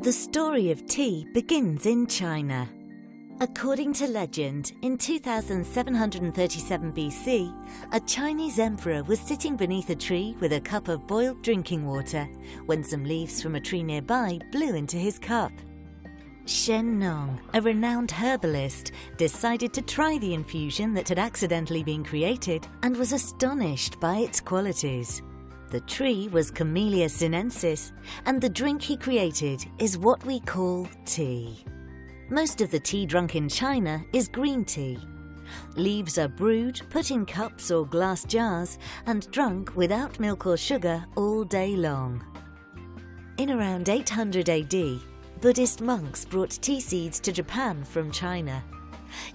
The story of tea begins in China. According to legend, in 2737 BC, a Chinese emperor was sitting beneath a tree with a cup of boiled drinking water when some leaves from a tree nearby blew into his cup. Shen Nong, a renowned herbalist, decided to try the infusion that had accidentally been created and was astonished by its qualities. The tree was Camellia sinensis, and the drink he created is what we call tea. Most of the tea drunk in China is green tea. Leaves are brewed, put in cups or glass jars, and drunk without milk or sugar all day long. In around 800 AD, Buddhist monks brought tea seeds to Japan from China.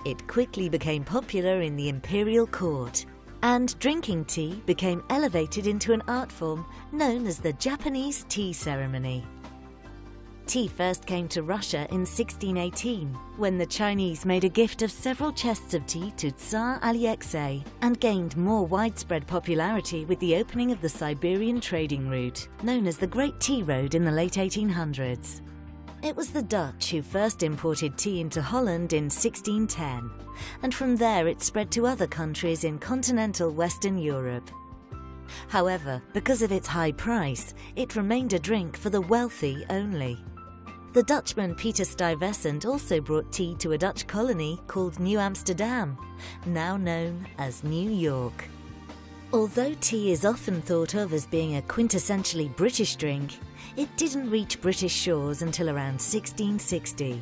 It quickly became popular in the imperial court, and drinking tea became elevated into an art form known as the Japanese tea ceremony. Tea first came to Russia in 1618, when the Chinese made a gift of several chests of tea to Tsar Alexei and gained more widespread popularity with the opening of the Siberian trading route, known as the Great Tea Road in the late 1800s. It was the Dutch who first imported tea into Holland in 1610, and from there it spread to other countries in continental Western Europe. However, because of its high price, it remained a drink for the wealthy only. The Dutchman Peter Stuyvesant also brought tea to a Dutch colony called New Amsterdam, now known as New York. Although tea is often thought of as being a quintessentially British drink, it didn't reach British shores until around 1660.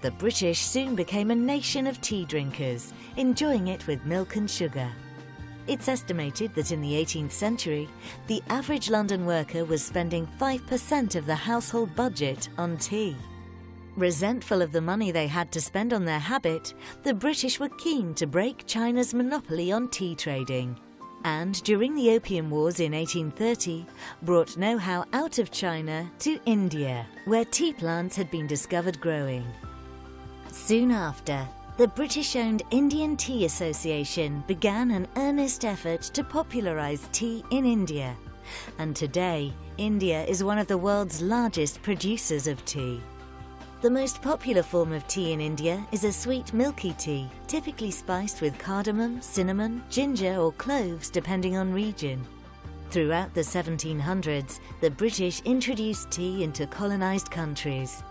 The British soon became a nation of tea drinkers, enjoying it with milk and sugar. It's estimated that in the 18th century, the average London worker was spending 5% of the household budget on tea. Resentful of the money they had to spend on their habit, the British were keen to break China's monopoly on tea trading, and during the Opium Wars in 1830, brought know-how out of China to India, where tea plants had been discovered growing. Soon after, the British-owned Indian Tea Association began an earnest effort to popularise tea in India, and today, India is one of the world's largest producers of tea. The most popular form of tea in India is a sweet milky tea, typically spiced with cardamom, cinnamon, ginger or cloves depending on region. Throughout the 1700s, the British introduced tea into colonised countries,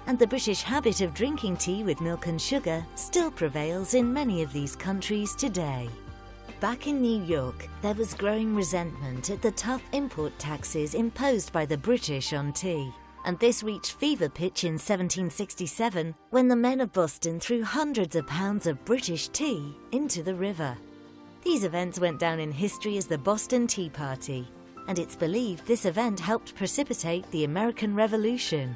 and the British habit of drinking tea with milk and sugar still prevails in many of these countries today. Back in New York, there was growing resentment at the tough import taxes imposed by the British on tea. And this reached fever pitch in 1767 when the men of Boston threw hundreds of pounds of British tea into the river. These events went down in history as the Boston Tea Party, and it's believed this event helped precipitate the American Revolution.